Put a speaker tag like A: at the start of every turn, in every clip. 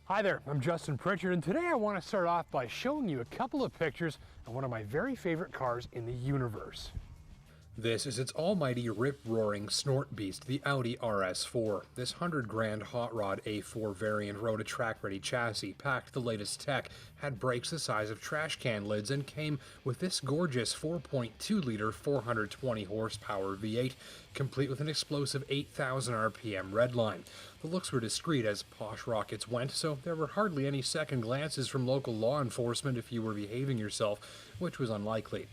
A: Hi there, I'm Justin Pritchard, and today I want to start off by showing you a couple of pictures of one of my very favorite cars in the universe. This is its almighty rip-roaring snort beast, the Audi RS3. This 100 grand hot rod A4 variant rode a track-ready chassis, packed the latest tech, had brakes the size of trash can lids, and came with this gorgeous 4.2-liter 420 horsepower V8, complete with an explosive 8,000 RPM redline. The looks were discreet as posh rockets went, so there were hardly any second glances from local law enforcement if you were behaving yourself, which was unlikely.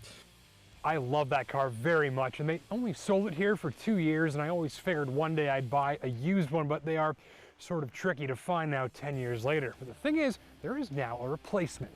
A: I love that car very much, and they only sold it here for 2 years, and I always figured one day I'd buy a used one, but they are sort of tricky to find now 10 years later. But the thing is, there is now a replacement.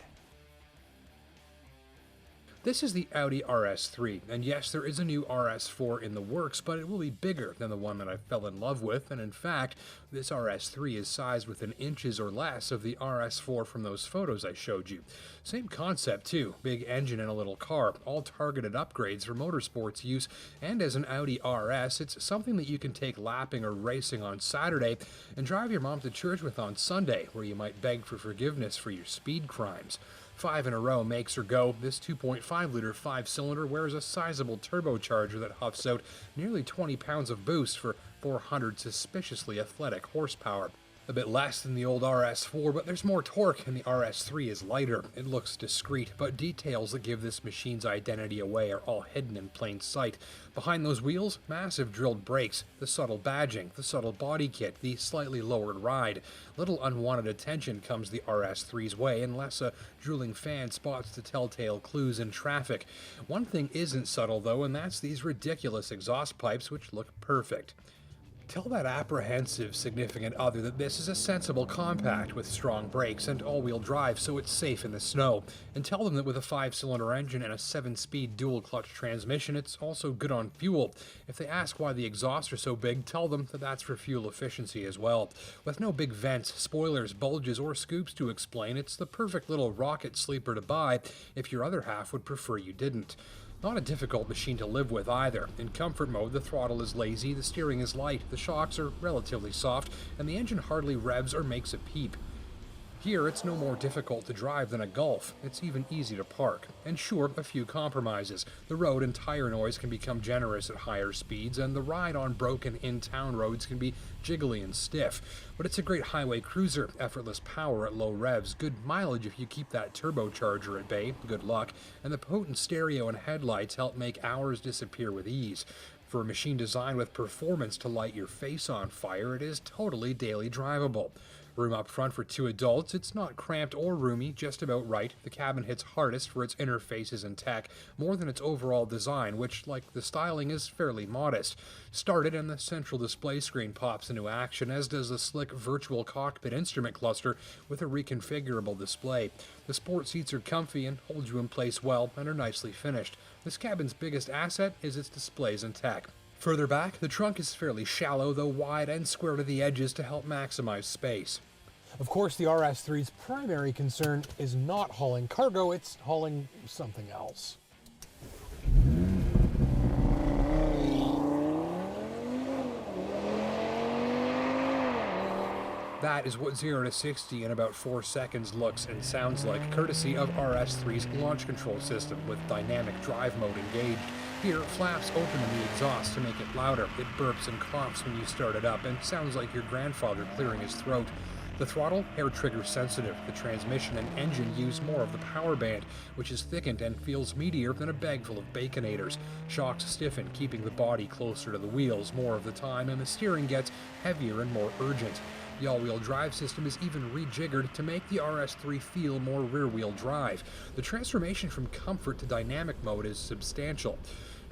A: This is the Audi RS3, and yes, there is a new RS4 in the works, but it will be bigger than the one that I fell in love with, and in fact, this RS3 is sized within inches or less of the RS4 from those photos I showed you. Same concept too, big engine and a little car, all targeted upgrades for motorsports use, and as an Audi RS, it's something that you can take lapping or racing on Saturday and drive your mom to church with on Sunday, where you might beg for forgiveness for your speed crimes. 5 in a row makes her go. This 2.5-liter 5-cylinder wears a sizable turbocharger that huffs out nearly 20 pounds of boost for 400 suspiciously athletic horsepower. A bit less than the old RS4, but there's more torque, and the RS3 is lighter. It looks discreet, but details that give this machine's identity away are all hidden in plain sight. Behind those wheels, massive drilled brakes, the subtle badging, the subtle body kit, the slightly lowered ride. Little unwanted attention comes the RS3's way unless a drooling fan spots the telltale clues in traffic. One thing isn't subtle though, and that's these ridiculous exhaust pipes which look perfect. Tell that apprehensive significant other that this is a sensible compact with strong brakes and all-wheel drive so it's safe in the snow. And tell them that with a 5-cylinder engine and a 7-speed dual-clutch transmission, it's also good on fuel. If they ask why the exhausts are so big, tell them that that's for fuel efficiency as well. With no big vents, spoilers, bulges, or scoops to explain, it's the perfect little rocket sleeper to buy if your other half would prefer you didn't. Not a difficult machine to live with either. In comfort mode, the throttle is lazy, the steering is light, the shocks are relatively soft, and the engine hardly revs or makes a peep. Here, it's no more difficult to drive than a Golf. It's even easy to park. And sure, a few compromises. The road and tire noise can become generous at higher speeds, and the ride on broken in-town roads can be jiggly and stiff. But it's a great highway cruiser, effortless power at low revs, good mileage if you keep that turbocharger at bay, good luck, and the potent stereo and headlights help make hours disappear with ease. For a machine designed with performance to light your face on fire, it is totally daily drivable. Room up front for 2 adults, it's not cramped or roomy, just about right. The cabin hits hardest for its interfaces and tech, more than its overall design, which, like the styling, is fairly modest. Start it and the central display screen pops into action, as does the slick virtual cockpit instrument cluster with a reconfigurable display. The sport seats are comfy and hold you in place well and are nicely finished. This cabin's biggest asset is its displays and tech. Further back, the trunk is fairly shallow, though wide and square to the edges to help maximize space. Of course, the RS3's primary concern is not hauling cargo, it's hauling something else. That is what 0 to 60 in about 4 seconds looks and sounds like, courtesy of RS3's launch control system with dynamic drive mode engaged. Here, flaps open in the exhaust to make it louder. It burps and coughs when you start it up and sounds like your grandfather clearing his throat. The throttle, hair trigger sensitive. The transmission and engine use more of the power band, which is thickened and feels meatier than a bag full of Baconators. Shocks stiffen, keeping the body closer to the wheels more of the time, and the steering gets heavier and more urgent. The all-wheel drive system is even rejiggered to make the RS3 feel more rear-wheel drive. The transformation from comfort to dynamic mode is substantial.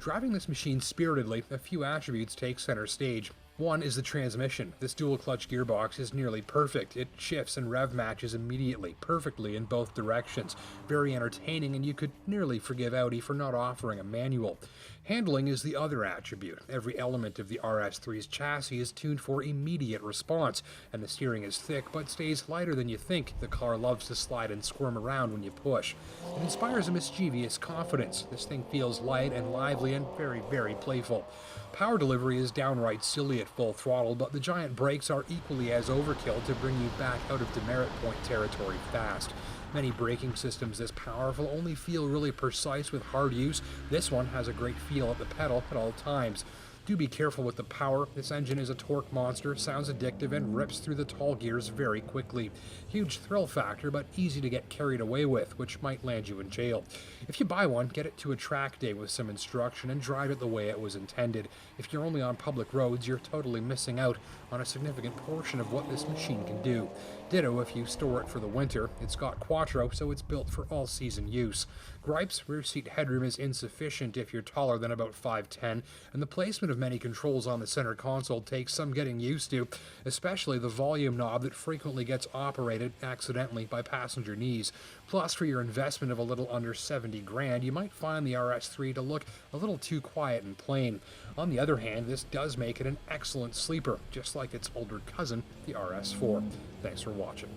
A: Driving this machine spiritedly, a few attributes take center stage. One is the transmission. This dual-clutch gearbox is nearly perfect. It shifts and rev matches immediately, perfectly in both directions. Very entertaining, and you could nearly forgive Audi for not offering a manual. Handling is the other attribute. Every element of the RS3's chassis is tuned for immediate response, and the steering is thick but stays lighter than you think. The car loves to slide and squirm around when you push. It inspires a mischievous confidence. This thing feels light and lively and very, very playful. Power delivery is downright silly at full throttle, but the giant brakes are equally as overkill to bring you back out of demerit point territory fast. Many braking systems this powerful only feel really precise with hard use. This one has a great feel at the pedal at all times. Do be careful with the power. This engine is a torque monster, sounds addictive, and rips through the tall gears very quickly. Huge thrill factor, but easy to get carried away with, which might land you in jail. If you buy one, get it to a track day with some instruction and drive it the way it was intended. If you're only on public roads, you're totally missing out on a significant portion of what this machine can do. Ditto if you store it for the winter. It's got Quattro, so it's built for all-season use. Gripes: rear seat headroom is insufficient if you're taller than about 5'10", and the placement of many controls on the center console takes some getting used to, especially the volume knob that frequently gets operated accidentally by passenger knees. Plus, for your investment of a little under 70 grand, you might find the RS3 to look a little too quiet and plain. On the other hand, this does make it an excellent sleeper, just like its older cousin, the RS4. Thanks for watching.